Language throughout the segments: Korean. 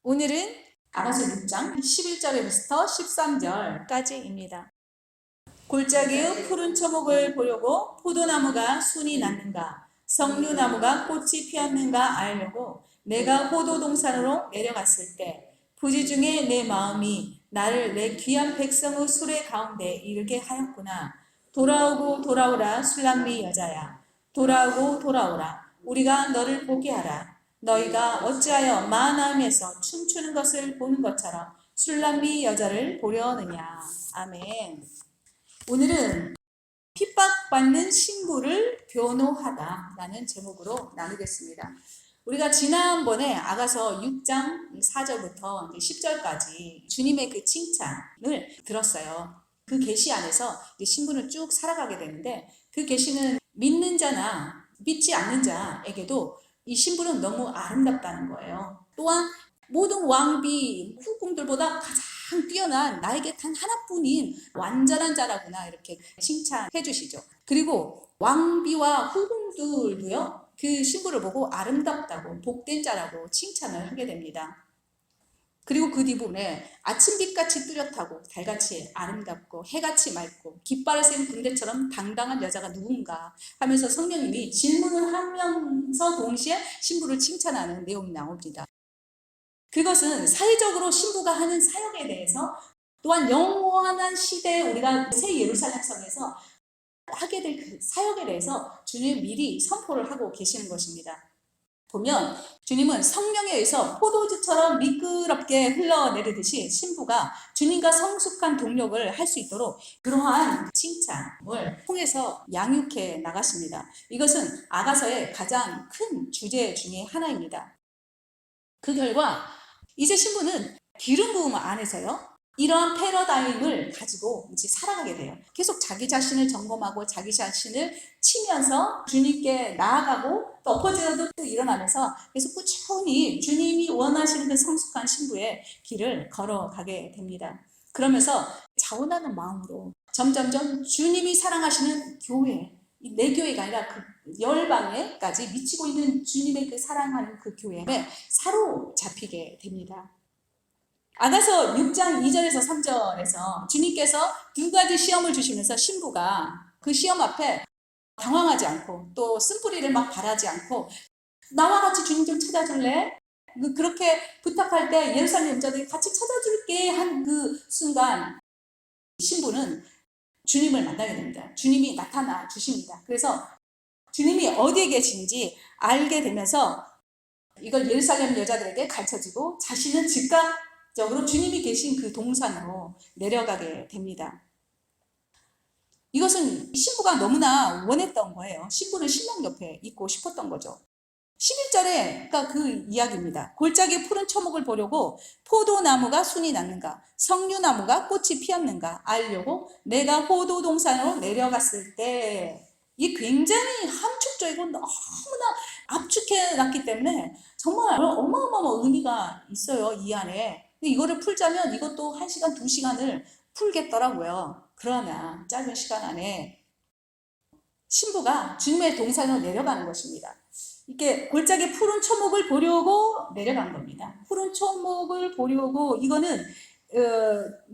오늘은 아가서 6장 11절부터 13절까지입니다. 골짜기의 푸른 초목을 보려고 포도나무가 순이 났는가 석류나무가 꽃이 피었는가 알려고 내가 포도동산으로 내려갔을 때 부지중에 내 마음이 나를 내 귀한 백성의 수레 가운데 이르게 하였구나. 돌아오고 돌아오라 술람미 여자야. 돌아오고 돌아오라 우리가 너를 보게 하라. 너희가 어찌하여 마하나임에서 춤추는 것을 보는 것처럼 술람미 여자를 보려느냐. 아멘. 오늘은 핍박받는 신부를 변호하다라는 제목으로 나누겠습니다. 우리가 지난번에 아가서 6장 4절부터 10절까지 주님의 그 칭찬을 들었어요. 그 계시 안에서 신부는 쭉 살아가게 되는데 그 계시는 믿는 자나 믿지 않는 자에게도 이 신부는 너무 아름답다는 거예요. 또한 모든 왕비 후궁들보다 가장 뛰어난 나에게 단 하나뿐인 완전한 자라구나 이렇게 칭찬해 주시죠. 그리고 왕비와 후궁들도요 그 신부를 보고 아름답다고 복된 자라고 칭찬을 하게 됩니다. 그리고 그 뒷부분에 아침빛같이 뚜렷하고 달같이 아름답고 해같이 맑고 깃발을 센 군대처럼 당당한 여자가 누군가 하면서 성령님이 질문을 하면서 동시에 신부를 칭찬하는 내용이 나옵니다. 그것은 사회적으로 신부가 하는 사역에 대해서 또한 영원한 시대에 우리가 새 예루살렘 성에서 하게 될 그 사역에 대해서 주님이 미리 선포를 하고 계시는 것입니다. 보면 주님은 성령에 의해서 포도주처럼 미끄럽게 흘러내리듯이 신부가 주님과 성숙한 동력을 할 수 있도록 그러한 칭찬을 통해서 양육해 나갔습니다. 이것은 아가서의 가장 큰 주제 중에 하나입니다. 그 결과 이제 신부는 기름 부음 안에서요 이러한 패러다임을 가지고 이제 살아가게 돼요. 계속 자기 자신을 점검하고 자기 자신을 치면서 주님께 나아가고 또 엎어지어도 또 일어나면서 계속 꾸준히 주님이 원하시는 그 성숙한 신부의 길을 걸어가게 됩니다. 그러면서 자원하는 마음으로 점점점 주님이 사랑하시는 교회, 내 교회가 아니라 그 열방에까지 미치고 있는 주님의 그 사랑하는 그 교회에 사로잡히게 됩니다. 아가서 6장 2절에서 3절에서 주님께서 두 가지 시험을 주시면서 신부가 그 시험 앞에 당황하지 않고 또 쓴뿌리를 막 바라지 않고 나와 같이 주님 좀 찾아줄래? 그렇게 부탁할 때 예루살렘 여자들이 같이 찾아줄게 한 그 순간 신부는 주님을 만나게 됩니다. 주님이 나타나 주십니다. 그래서 주님이 어디에 계신지 알게 되면서 이걸 예루살렘 여자들에게 가르쳐주고 자신은 즉각적으로 주님이 계신 그 동산으로 내려가게 됩니다. 이것은 신부가 너무나 원했던 거예요. 신부는 신랑 옆에 있고 싶었던 거죠. 11절에 그러니까 그 이야기입니다. 골짜기 푸른 초목을 보려고 포도나무가 순이 났는가 석류나무가 꽃이 피었는가 알려고 내가 포도동산으로 내려갔을 때 이 굉장히 함축적이고 너무나 압축해 놨기 때문에 정말 어마어마한 의미가 있어요. 이 안에. 근데 이거를 풀자면 이것도 1시간, 2시간을 풀겠더라고요. 그러나 짧은 시간 안에 신부가 주님의 동산으로 내려가는 것입니다. 이렇게 골짜기 푸른 초목을 보려고 내려간 겁니다. 푸른 초목을 보려고 이거는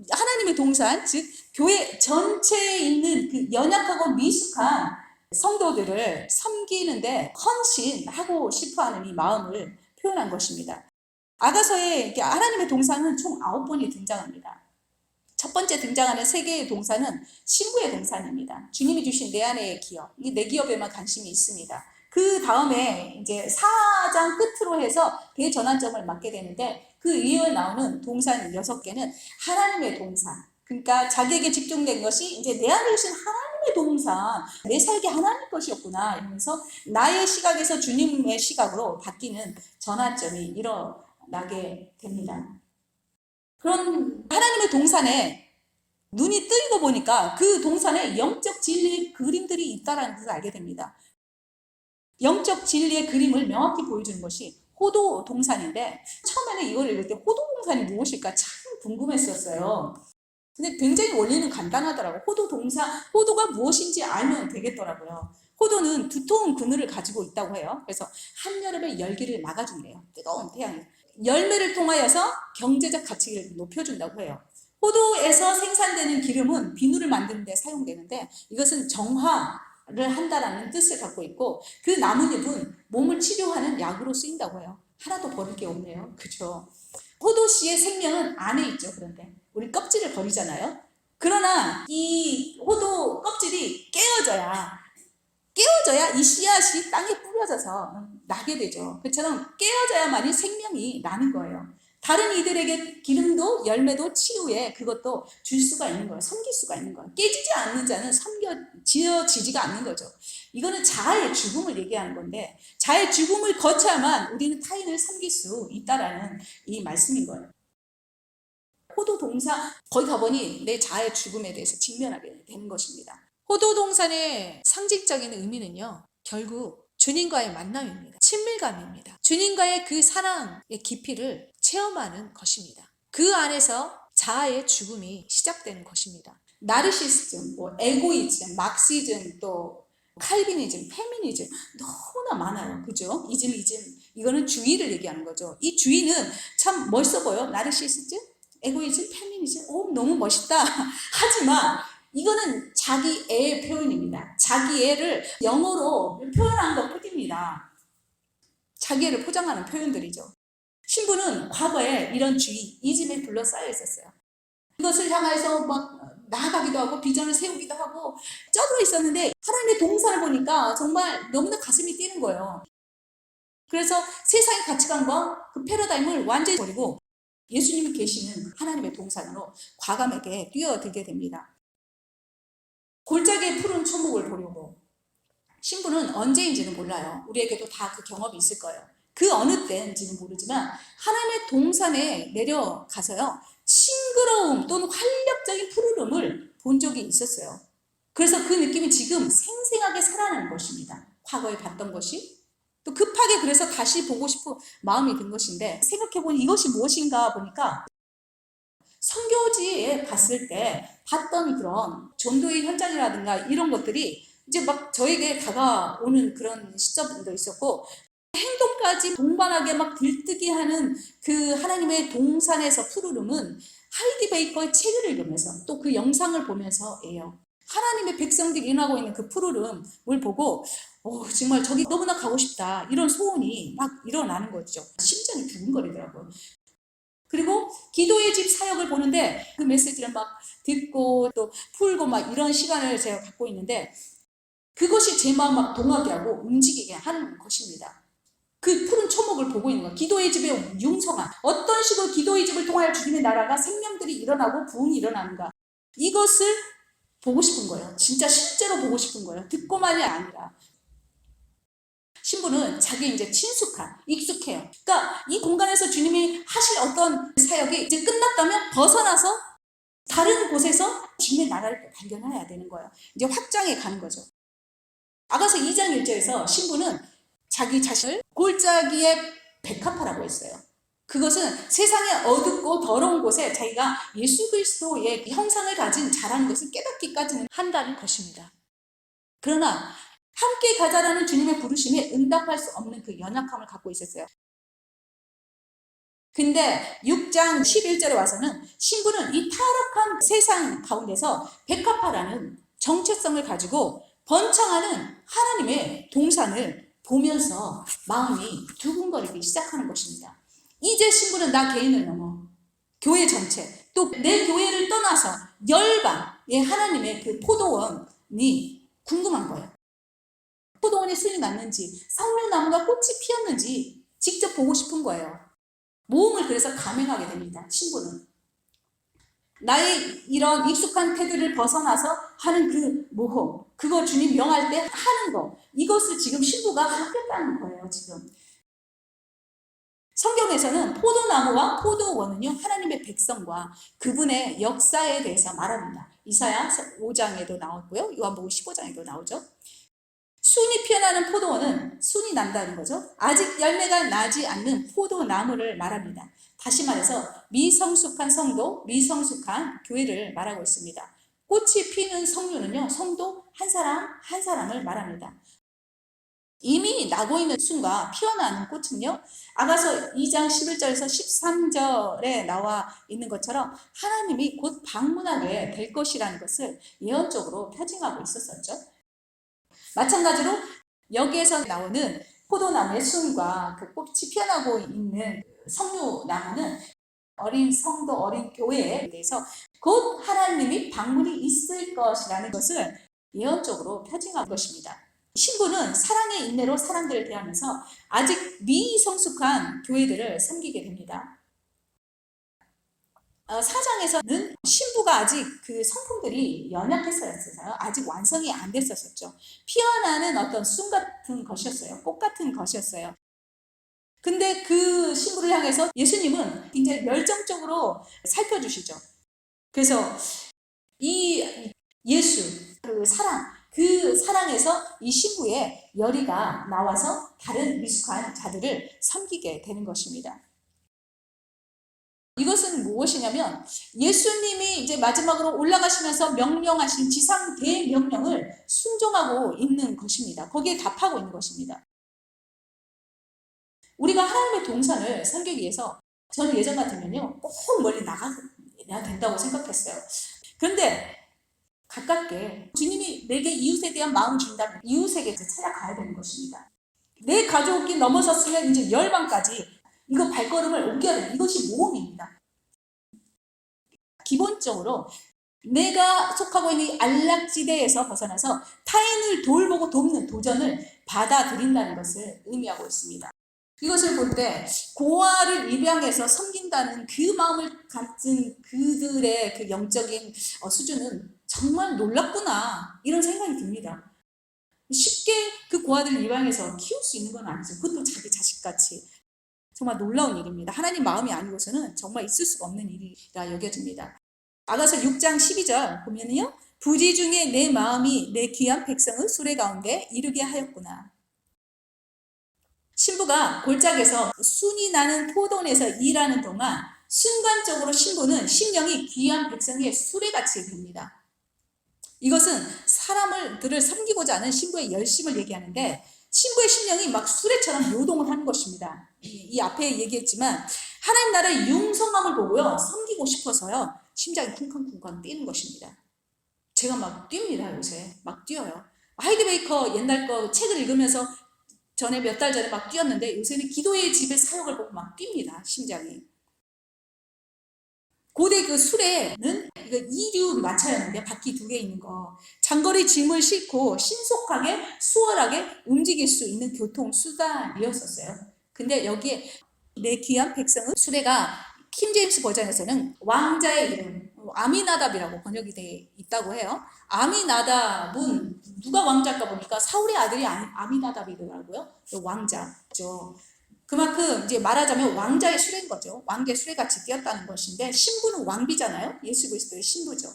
하나님의 동산, 즉 교회 전체에 있는 그 연약하고 미숙한 성도들을 섬기는데 헌신하고 싶어하는 이 마음을 표현한 것입니다. 아가서에 하나님의 동산은 총 9번이 등장합니다. 첫 번째 등장하는 세 개의 동산은 신부의 동산입니다. 주님이 주신 내 안의 기업, 내 기업에만 관심이 있습니다. 그 다음에 이제 4장 끝으로 해서 대전환점을 맞게 되는데 그 이후에 나오는 동산 6개는 하나님의 동산. 그러니까 자기에게 집중된 것이 이제 내 안에 계신 하나님의 동산, 내 삶이 하나님 것이었구나 이러면서 나의 시각에서 주님의 시각으로 바뀌는 전환점이 일어나게 됩니다. 그런 하나님의 동산에 눈이 뜨이고 보니까 그 동산에 영적 진리의 그림들이 있다는 것을 알게 됩니다. 영적 진리의 그림을 명확히 보여주는 것이 호도 동산인데 처음에는 이걸 읽을 때 호도 동산이 무엇일까 참 궁금했었어요. 근데 굉장히 원리는 간단하더라고요. 호도가 무엇인지 알면 되겠더라고요. 호도는 두터운 그늘을 가지고 있다고 해요. 그래서 한여름에 열기를 막아준대요. 뜨거운 태양이. 열매를 통하여서 경제적 가치를 높여준다고 해요. 포도에서 생산되는 기름은 비누를 만드는 데 사용되는데 이것은 정화를 한다라는 뜻을 갖고 있고 그 나뭇잎은 몸을 치료하는 약으로 쓰인다고 해요. 하나도 버릴 게 없네요. 그렇죠? 포도씨의 생명은 안에 있죠. 그런데 우리 껍질을 버리잖아요. 그러나 이 포도 껍질이 깨어져야 이 씨앗이 땅에 뿌려져서 나게 되죠. 그처럼 깨어져야만이 생명이 나는 거예요. 다른 이들에게 기름도 열매도 치유에 그것도 줄 수가 있는 거예요. 섬길 수가 있는 거예요. 깨지지 않는 자는 지어지지가 않는 거죠. 이거는 자아의 죽음을 얘기하는 건데 자아의 죽음을 거쳐야만 우리는 타인을 섬길 수 있다라는 이 말씀인 거예요. 포도 동사 거기 가보니 내 자아의 죽음에 대해서 직면하게 되는 것입니다. 포도 동산의 상징적인 의미는요, 결국 주님과의 만남입니다. 친밀감입니다. 주님과의 그 사랑의 깊이를 체험하는 것입니다. 그 안에서 자아의 죽음이 시작되는 것입니다. 나르시시즘, 에고이즘, 막시즘, 또 칼비니즘, 페미니즘 너무나 많아요. 그죠? 이즘, 이거는 주의를 얘기하는 거죠. 이 주의는 참 멋있어 보여. 나르시시즘, 에고이즘, 페미니즘, 너무 멋있다. 하지만 이거는 자기애의 표현입니다. 자기애를 영어로 표현한 것 뿐입니다. 자기애를 포장하는 표현들이죠. 신부는 과거에 이런 주의, 이즘에 둘러싸여 있었어요. 이것을 향해서 막 나아가기도 하고 비전을 세우기도 하고 쪄들어 있었는데 하나님의 동산을 보니까 정말 너무나 가슴이 뛰는 거예요. 그래서 세상의 가치관과 그 패러다임을 완전히 버리고 예수님이 계시는 하나님의 동산으로 과감하게 뛰어들게 됩니다. 골짜기의 푸른 초목을 보려고 신부는 언제인지는 몰라요. 우리에게도 다 그 경험이 있을 거예요. 그 어느 때인지는 모르지만 하나님의 동산에 내려가서요. 싱그러움 또는 활력적인 푸르름을 본 적이 있었어요. 그래서 그 느낌이 지금 생생하게 살아나는 것입니다. 과거에 봤던 것이. 또 급하게 그래서 다시 보고 싶은 마음이 든 것인데 생각해보니 이것이 무엇인가 보니까 선교지에 갔을 때 봤던 그런 전도의 현장이라든가 이런 것들이 이제 막 저에게 다가오는 그런 시점도 있었고 행동까지 동반하게 막 들뜨게 하는 그 하나님의 동산에서 푸르름은 하이디 베이커의 책을 읽으면서 또 그 영상을 보면서예요. 하나님의 백성들이 일어나고 있는 그 푸르름을 보고 정말 저기 너무나 가고 싶다 이런 소원이 막 일어나는 거죠. 심장이 두근거리더라고요. 그리고 기도의 집 사역을 보는데 그 메시지를 막 듣고 또 풀고 막 이런 시간을 제가 갖고 있는데 그것이 제 마음 막 동하게 하고 움직이게 하는 것입니다. 그 푸른 초목을 보고 있는 거예요. 기도의 집의 융성함. 어떤 식으로 기도의 집을 통하여 주님의 나라가 생명들이 일어나고 부흥이 일어나는가. 이것을 보고 싶은 거예요. 진짜 실제로 보고 싶은 거예요. 듣고만이 아니라. 신부는 자기 이제 익숙해요. 그러니까 이 공간에서 주님이 하실 어떤 사역이 이제 끝났다면 벗어나서 다른 곳에서 주님의 나라를 발견해야 되는 거예요. 이제 확장해 가는 거죠. 아가서 2장 1절에서 신부는 자기 자신을 골짜기의 백합화라고 했어요. 그것은 세상의 어둡고 더러운 곳에 자기가 예수 그리스도의 형상을 가진 자라는 것을 깨닫기까지는 한다는 것입니다. 그러나 함께 가자라는 주님의 부르심에 응답할 수 없는 그 연약함을 갖고 있었어요. 근데 6장 11절에 와서는 신부는 이 타락한 세상 가운데서 백합화라는 정체성을 가지고 번창하는 하나님의 동산을 보면서 마음이 두근거리기 시작하는 것입니다. 이제 신부는 나 개인을 넘어 교회 전체 또 내 교회를 떠나서 열방의 하나님의 그 포도원이 궁금한 거예요. 포도원에 순이 났는지 성류나무가 꽃이 피었는지 직접 보고 싶은 거예요. 모험을 그래서 감행하게 됩니다. 신부는. 나의 이런 익숙한 태도를 벗어나서 하는 그 모험, 그거 주님 명할 때 하는 거, 이것을 지금 신부가 하겠다는 거예요. 지금. 성경에서는 포도나무와 포도원은요, 하나님의 백성과 그분의 역사에 대해서 말합니다. 이사야 5장에도 나오고요, 요한복음 15장에도 나오죠. 순이 피어나는 포도원은 순이 난다는 거죠. 아직 열매가 나지 않는 포도나무를 말합니다. 다시 말해서 미성숙한 성도, 미성숙한 교회를 말하고 있습니다. 꽃이 피는 성류는요, 성도 한 사람 한 사람을 말합니다. 이미 나고 있는 순과 피어나는 꽃은요, 아가서 2장 11절에서 13절에 나와 있는 것처럼 하나님이 곧 방문하게 될 것이라는 것을 예언적으로 표징하고 있었었죠. 마찬가지로 여기에서 나오는 포도나무의 순과 그 꽃이 피어나고 있는 석류나무는 어린 성도, 어린 교회에 대해서 곧 하나님이 방문이 있을 것이라는 것을 예언적으로 표징한 것입니다. 신부는 사랑의 인내로 사람들을 대하면서 아직 미성숙한 교회들을 섬기게 됩니다. 4장에서는 신부가 아직 그 성품들이 연약했었어요. 아직 완성이 안 됐었죠. 피어나는 어떤 순 같은 것이었어요. 꽃 같은 것이었어요. 근데 그 신부를 향해서 예수님은 굉장히 열정적으로 살펴주시죠. 그래서 이 예수, 그 사랑에서 이 신부의 열의가 나와서 다른 미숙한 자들을 섬기게 되는 것입니다. 이것은 무엇이냐면 예수님이 이제 마지막으로 올라가시면서 명령하신 지상 대명령을 순종하고 있는 것입니다. 거기에 답하고 있는 것입니다. 우리가 하나님의 동산을 섬기기 위해서 저는 예전 같으면요 꼭 멀리 나가야 된다고 생각했어요. 그런데 가깝게 주님이 내게 이웃에 대한 마음을 준다면 이웃에게 찾아가야 되는 것입니다. 내 가족이 넘어섰으면 이제 열방까지 이거 발걸음을 옮겨야 돼요. 이것이 모험입니다. 기본적으로 내가 속하고 있는 이 안락지대에서 벗어나서 타인을 돌보고 돕는 도전을 받아들인다는 것을 의미하고 있습니다. 이것을 볼 때 고아를 입양해서 섬긴다는 그 마음을 가진 그들의 그 영적인 수준은 정말 놀랍구나 이런 생각이 듭니다. 쉽게 그 고아들을 입양해서 키울 수 있는 건 아니죠. 그것도 자기 자식같이. 정말 놀라운 일입니다. 하나님 마음이 아니고서는 정말 있을 수가 없는 일이라 여겨집니다. 아가서 6장 12절 보면요. 부지 중에 내 마음이 내 귀한 백성의 수레 가운데 이르게 하였구나. 신부가 골짜기에서 순이 나는 포도원에서 일하는 동안 순간적으로 신부는 심령이 귀한 백성의 수레같이 됩니다. 이것은 사람들을 섬기고자 하는 신부의 열심을 얘기하는데 신부의 심령이 막 수레처럼 요동을 하는 것입니다. 이 앞에 얘기했지만 하나님 나라의 융성함을 보고요. 섬기고 싶어서요. 심장이 쿵쾅쿵쾅 뛰는 것입니다. 제가 막 뜁니다. 요새 막 뛰어요. 하이드 베이커 옛날 거 책을 읽으면서 전에 몇 달 전에 막 뛰었는데 요새는 기도의 집의 사역을 보고 막 뜁니다. 심장이. 고대 그 수레는 이거 2류 마차였는데 바퀴 2개 있는 거. 장거리 짐을 싣고 신속하게 수월하게 움직일 수 있는 교통수단이었었어요. 근데 여기에 내 귀한 백성의 수레가 킹제임스 버전에서는 왕자의 이름 아미나답이라고 번역이 되어 있다고 해요. 아미나답은 누가 왕자일까 보니까 사울의 아들이 아미나답이더라고요. 왕자죠. 그만큼 이제 말하자면 왕자의 수레인 거죠. 왕자의 수레같이 뛰었다는 것인데 신부는 왕비잖아요. 예수 그리스도의 신부죠.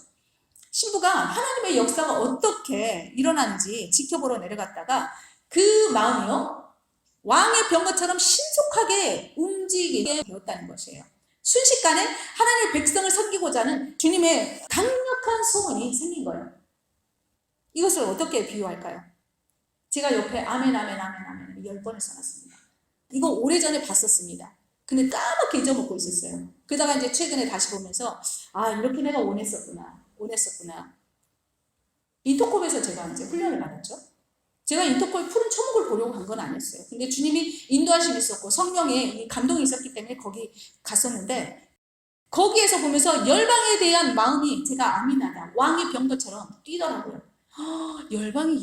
신부가 하나님의 역사가 어떻게 일어나는지 지켜보러 내려갔다가 그 마음이요. 왕의 병거처럼 신속하게 움직이게 되었다는 것이에요. 순식간에 하나님의 백성을 섬기고자 하는 주님의 강력한 소원이 생긴 거예요. 이것을 어떻게 비유할까요? 제가 옆에 아멘 아멘 아멘 아멘 10번을 써놨습니다. 이거 오래전에 봤었습니다. 근데 까맣게 잊어먹고 있었어요. 그러다가 이제 최근에 다시 보면서 이렇게 내가 원했었구나. 인터콥에서 제가 이제 훈련을 받았죠. 제가 인터콥 푸른 초목을 보려고 간 건 아니었어요. 근데 주님이 인도하심이 있었고 성령의 감동이 있었기 때문에 거기 갔었는데 거기에서 보면서 열방에 대한 마음이 제가 아미나다 왕의 병거처럼 뛰더라고요. 열방이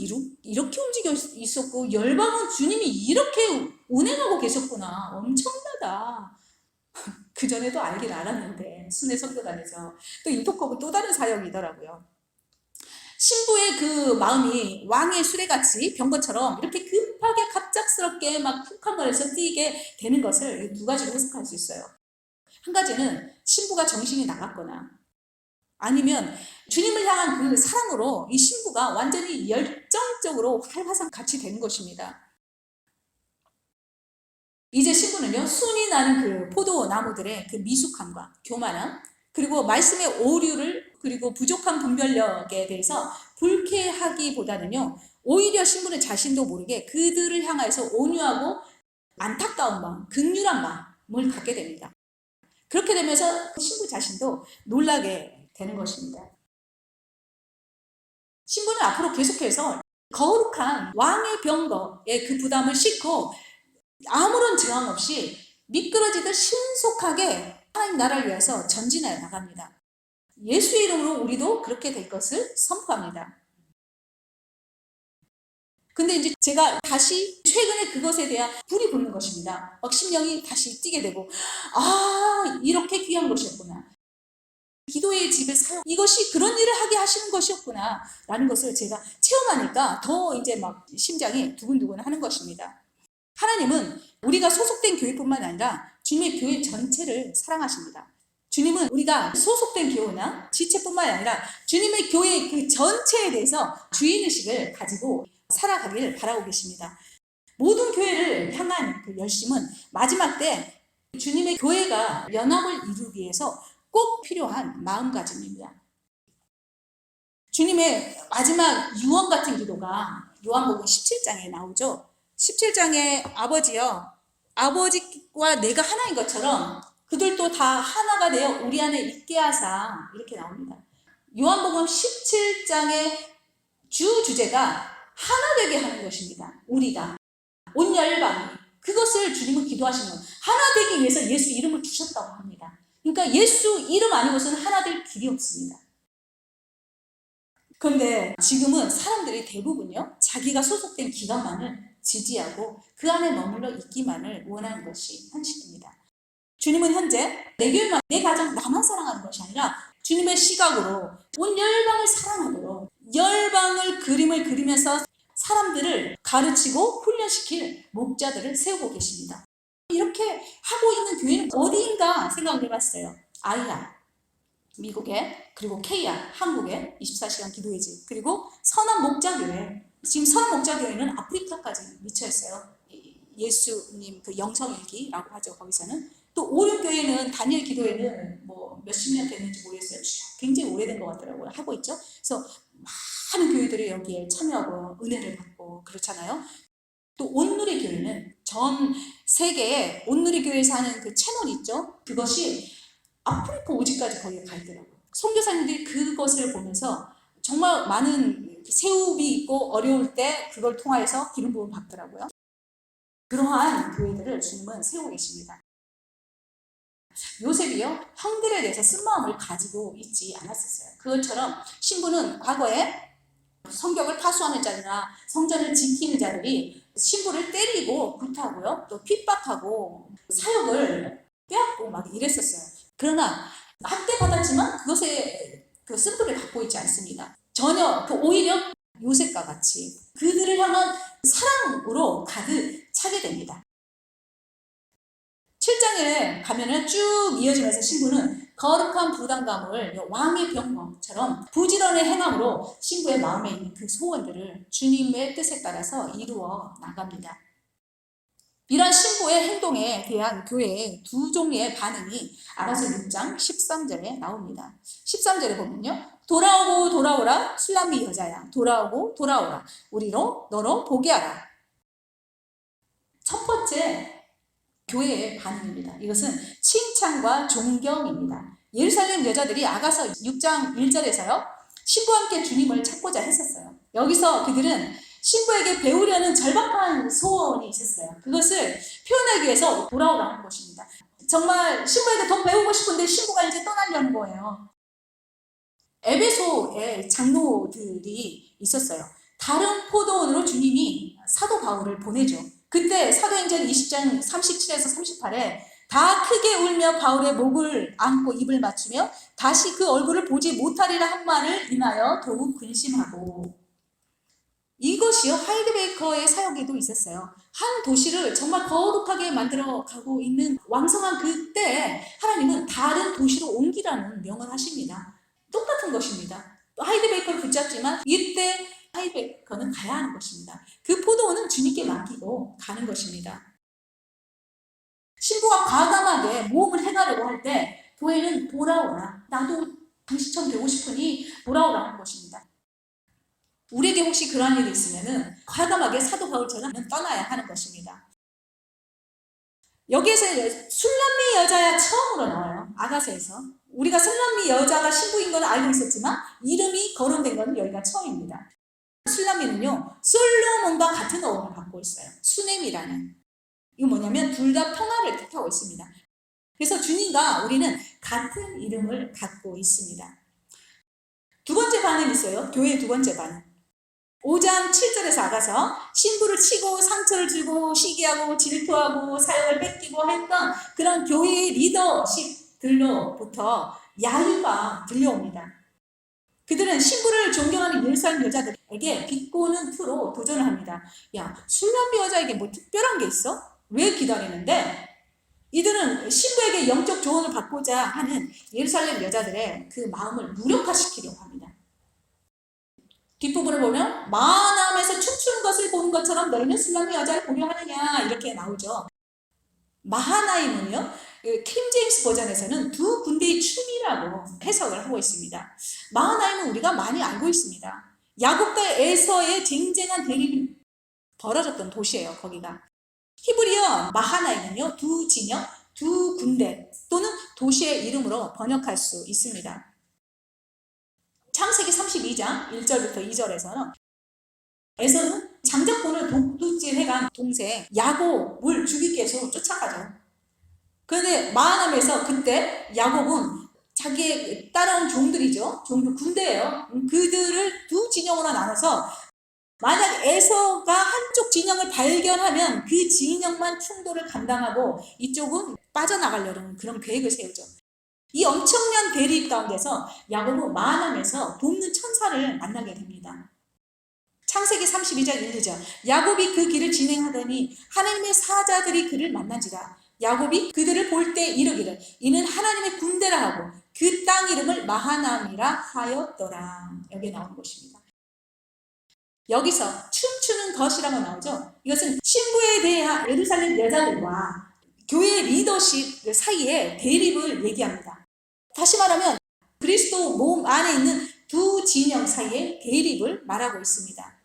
이렇게 움직여 있었고 열방은 주님이 이렇게 운행하고 계셨구나. 엄청나다. 그전에도 알긴 알았는데 순회 선교단에서 또 인터컵은 또 다른 사역이더라고요. 신부의 그 마음이 왕의 수레같이 병거처럼 이렇게 급하게 갑작스럽게 막 쿵쾅거려서 뛰게 되는 것을 두 가지로 해석할 수 있어요. 한 가지는 신부가 정신이 나갔거나 아니면 주님을 향한 그 사랑으로 이 신부가 완전히 열정적으로 활화상 같이 되는 것입니다. 이제 신부는요, 순이 나는 그 포도나무들의 그 미숙함과 교만함, 그리고 말씀의 오류를, 그리고 부족한 분별력에 대해서 불쾌하기보다는요, 오히려 신부는 자신도 모르게 그들을 향해서 온유하고 안타까운 마음, 긍휼한 마음을 갖게 됩니다. 그렇게 되면서 신부 자신도 놀라게 되는 것입니다. 신부는 앞으로 계속해서 거룩한 왕의 병거의 그 부담을 싣고 아무런 저항 없이 미끄러지듯 신속하게 하나님 나라를 위해서 전진해 나갑니다. 예수의 이름으로 우리도 그렇게 될 것을 선포합니다. 근데 이제 제가 다시 최근에 그것에 대한 불이 붙는 것입니다. 막 심령이 다시 뛰게 되고, 이렇게 귀한 것이었구나. 기도의 집에 사용, 이것이 그런 일을 하게 하시는 것이었구나 라는 것을 제가 체험하니까 더 이제 막 심장이 두근두근 하는 것입니다. 하나님은 우리가 소속된 교회뿐만 아니라 주님의 교회 전체를 사랑하십니다. 주님은 우리가 소속된 교회나 지체뿐만 아니라 주님의 교회 그 전체에 대해서 주인의식을 가지고 살아가기를 바라고 계십니다. 모든 교회를 향한 그 열심은 마지막 때 주님의 교회가 연합을 이루기 위해서 꼭 필요한 마음가짐입니다. 주님의 마지막 유언 같은 기도가 요한복음 17장에 나오죠. 17장에 아버지와 내가 하나인 것처럼 그들도 다 하나가 되어 우리 안에 있게 하사, 이렇게 나옵니다. 요한복음 17장의 주제가 하나 되게 하는 것입니다. 우리가 온 열방이, 그것을 주님은 기도하시는 거예요. 하나 되기 위해서 예수 이름을 주셨다고 합니다. 그러니까 예수 이름 아니고서는 하나 될 길이 없습니다. 그런데 지금은 사람들이 대부분요, 자기가 소속된 기관만을 지지하고 그 안에 머물러 있기만을 원하는 것이 현실입니다. 주님은 현재 내 교회만, 내 가정, 나만 사랑하는 것이 아니라 주님의 시각으로 온 열방을 사랑하도록 열방을 그림을 그리면서 사람들을 가르치고 훈련시킬 목자들을 세우고 계십니다. 이렇게 하고 있는 교회는 어디인가 생각을 해봤어요. 아이야, 미국에, 그리고 K야, 한국에 24시간 기도의 집, 그리고 선한 목자교회. 지금 선한 목자교회는 아프리카까지 미쳐 있어요. 예수님 그 영성일기라고 하죠. 거기서는 또 오륜교회는 다니엘 기도회는 뭐 몇십 년 됐는지 모르겠어요. 굉장히 오래된 것 같더라고요. 하고 있죠. 그래서 많은 교회들이 여기에 참여하고 은혜를 받고 그렇잖아요. 또 온누리 교회는 전 세계에 온누리 교회에서 하는 그 채널이 있죠. 그것이 아프리카 오지까지 거기에 가 있더라고요. 선교사님들이 그것을 보면서 정말 많은 세웁이 있고 어려울 때 그걸 통하여서 기름 부음 받더라고요. 그러한 교회들을 주님은 세우고 계십니다. 요셉이요, 형들에 대해서 쓴마음을 가지고 있지 않았었어요. 그것처럼 신부는 과거에 성경을 파수하는 자들이나 성전을 지키는 자들이 신부를 때리고 굿하고요, 또 핍박하고 사역을 빼앗고 막 이랬었어요. 그러나 학대받았지만 그것에 그 쓴도를 갖고 있지 않습니다. 전혀 오히려 요셉과 같이 그들을 향한 사랑으로 가득 차게 됩니다. 7장에 가면은 쭉 이어지면서 신부는 거룩한 부담감을 왕의 병거처럼 부지런히 행함으로 신부의 마음에 있는 그 소원들을 주님의 뜻에 따라서 이루어 나갑니다. 이런 신부의 행동에 대한 교회의 두 종류의 반응이 아가서 6장 13절에 나옵니다. 13절에 보면요, 돌아오고 돌아오라 술람미 여자야, 돌아오고 돌아오라 우리로 너로 보게 하라. 첫 번째 교회의 반응입니다. 이것은 칭찬과 존경입니다. 예루살렘 여자들이 아가서 6장 1절에서요, 신부와 함께 주님을 찾고자 했었어요. 여기서 그들은 신부에게 배우려는 절박한 소원이 있었어요. 그것을 표현하기 위해서 돌아오라는 것입니다. 정말 신부에게 더 배우고 싶은데 신부가 이제 떠나려는 거예요. 에베소에 장로들이 있었어요. 다른 포도원으로 주님이 사도 바울을 보내죠. 그때 사도행전 20장 37에서 38에 다 크게 울며 바울의 목을 안고 입을 맞추며 다시 그 얼굴을 보지 못하리라 한 말을 인하여 더욱 근심하고, 이것이요, 하이드베이커의 사역에도 있었어요. 한 도시를 정말 거룩하게 만들어 가고 있는 왕성한 그때 하나님은 다른 도시로 옮기라는 명을 하십니다. 똑같은 것입니다. 하이드베이커를 붙잡지만 이때 하이드베이커는 가야 하는 것입니다. 그 포도원은 주님께 맡기고 가는 것입니다. 신부가 과감하게 모험을 해가려고 할 때 교회는 돌아오라, 나도 당신처럼 되고 싶으니 돌아오라 하는 것입니다. 우리에게 혹시 그러한 일이 있으면은 과감하게 사도 바울처럼 떠나야 하는 것입니다. 여기에서 술람미 여자야 처음으로 나와요. 아가서에서. 우리가 술람미 여자가 신부인 건 알고 있었지만 이름이 거론된 건 여기가 처음입니다. 술람미는요, 솔로몬과 같은 어원을 갖고 있어요. 수넴이라는. 이거 뭐냐면 둘 다 평화를 뜻하고 있습니다. 그래서 주님과 우리는 같은 이름을 갖고 있습니다. 두 번째 반응이 있어요. 교회의 두 번째 반응. 5장 7절에서 아가서 신부를 치고 상처를 주고 시기하고 질투하고 사역을 뺏기고 했던 그런 교회의 리더십들로부터 야유가 들려옵니다. 그들은 신부를 존경하는 예루살렘 여자들에게 비꼬는 투로 도전을 합니다. 야, 술람비 여자에게 뭐 특별한 게 있어? 왜 기다리는데? 이들은 신부에게 영적 조언을 받고자 하는 예루살렘 여자들의 그 마음을 무력화시키려고 합니다. 뒷부분을 보면 마하나임에서 춤추는 것을 보는 것처럼 너희는 술람미 여자를 보려 하느냐 이렇게 나오죠. 마하나임은요, 킹제임스 버전에서는 두 군대의 춤이라고 해석을 하고 있습니다. 마하나임은 우리가 많이 알고 있습니다. 야곱과 에서의 쟁쟁한 대립이 벌어졌던 도시예요. 거기가. 히브리어 마하나임은요, 두 진영, 두 군대 또는 도시의 이름으로 번역할 수 있습니다. 창세기 32장 1절부터 2절에서는 에서는 장자권을 독두질해간 동생 야곱을 죽이기 위해서 쫓아가죠. 그런데 마하나임에서 그때 야곱은 자기의 따라온 종들이죠. 종들 군대예요. 그들을 두 진영으로 나눠서 만약 에서가 한쪽 진영을 발견하면 그 진영만 충돌을 감당하고 이쪽은 빠져나가려는 그런 계획을 세우죠. 이 엄청난 대립 가운데서 야곱은 마하나임에서 돕는 천사를 만나게 됩니다. 창세기 32장 1, 2절. 야곱이 그 길을 진행하더니 하나님의 사자들이 그를 만난지라. 야곱이 그들을 볼 때 이르기를 이는 하나님의 군대라 하고 그 땅 이름을 마하나임이라 하였더라. 여기에 나오는 것입니다. 여기서 춤추는 것이라고 나오죠. 이것은 신부에 대한 예루살렘 여자들과 교회 리더십 사이의 대립을 얘기합니다. 다시 말하면 그리스도 몸 안에 있는 두 진영 사이의 대립을 말하고 있습니다.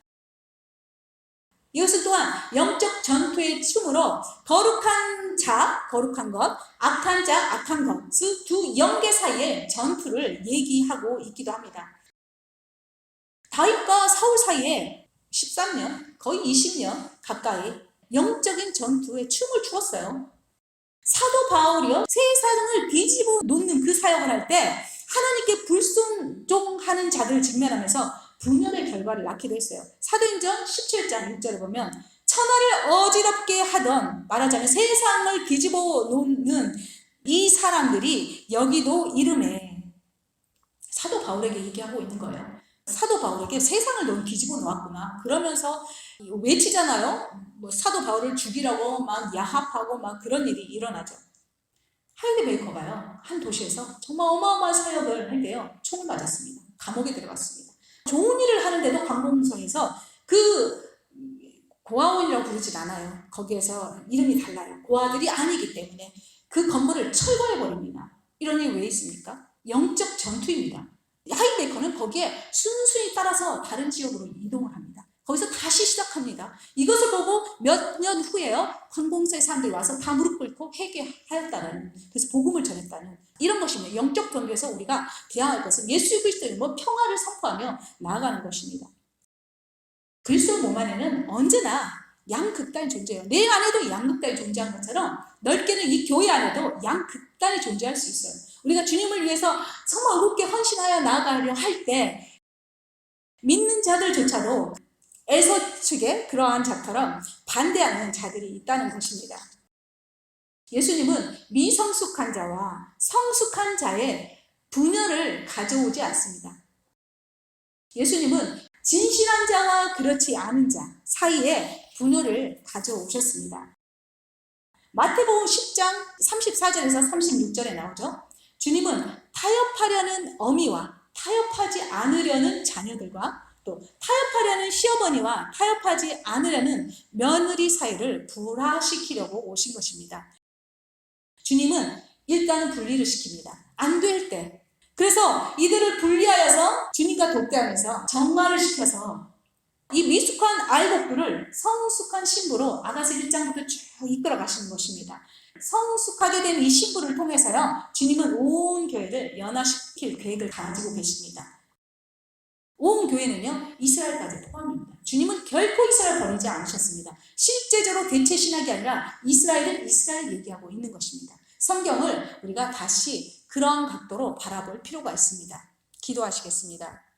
이것은 또한 영적 전투의 춤으로 거룩한 자, 거룩한 것, 악한 자, 악한 것, 두 영계 사이의 전투를 얘기하고 있기도 합니다. 다윗과 사울 사이에 13년, 거의 20년 가까이 영적인 전투에 춤을 추었어요. 사도 바울이요, 세상을 뒤집어 놓는 그 사역을 할 때 하나님께 불순종하는 자들을 직면하면서 분열의 결과를 낳기도 했어요. 사도행전 17장 6절에 보면 천하를 어지럽게 하던, 말하자면 세상을 뒤집어 놓는 이 사람들이 여기도 이름에 사도 바울에게 얘기하고 있는 거예요. 사도 바울에게 세상을 너무 뒤집어 놓았구나. 그러면서 외치잖아요. 뭐 사도 바울을 죽이라고 막 야합하고 막 그런 일이 일어나죠. 하일리 베이커가요, 한 도시에서 정말 어마어마한 사역을 할 때요, 총을 맞았습니다. 감옥에 들어갔습니다. 좋은 일을 하는데도 관공서에서 그 고아원이라고 부르진 않아요. 거기에서 이름이 달라요. 고아들이 아니기 때문에 그 건물을 철거해버립니다. 이런 일이 왜 있습니까? 영적 전투입니다. 하이베이커는 거기에 순순히 따라서 다른 지역으로 이동을 합니다. 거기서 다시 시작합니다. 이것을 보고 몇 년 후에요, 관공서의 사람들이 와서 다 무릎 꿇고 회개하였다는, 그래서 복음을 전했다는 이런 것입니다. 영적 전투에서 우리가 대항할 것은 예수 그리스도의 평화를 선포하며 나아가는 것입니다. 그리스도 몸 안에는 언제나 양극단이 존재해요. 내 안에도 양극단이 존재하는 것처럼 넓게는 이 교회 안에도 양극단이 존재할 수 있어요. 우리가 주님을 위해서 정말 어렵게 헌신하여 나아가려 할 때 믿는 자들조차도 에서 측에 그러한 자처럼 반대하는 자들이 있다는 것입니다. 예수님은 미성숙한 자와 성숙한 자의 분열을 가져오지 않습니다. 예수님은 진실한 자와 그렇지 않은 자 사이에 분열을 가져오셨습니다. 마태복음 10장 34절에서 36절에 나오죠. 주님은 타협하려는 어미와 타협하지 않으려는 자녀들과 또 타협하려는 시어머니와 타협하지 않으려는 며느리 사이를 불화시키려고 오신 것입니다. 주님은 일단은 분리를 시킵니다. 안 될 때. 그래서 이들을 분리하여서 주님과 독대하면서 정화를 시켜서 이 미숙한 알곡들을 성숙한 신부로 아가서 1장부터 쭉 이끌어 가시는 것입니다. 성숙하게 된 이 신부를 통해서요, 주님은 온 교회를 연합시킬 계획을 가지고 계십니다. 온 교회는요, 이스라엘까지 포함입니다. 주님은 결코 이스라엘 버리지 않으셨습니다. 실제적으로 대체 신학이 아니라 이스라엘은 이스라엘 얘기하고 있는 것입니다. 성경을 우리가 다시 그런 각도로 바라볼 필요가 있습니다. 기도하시겠습니다.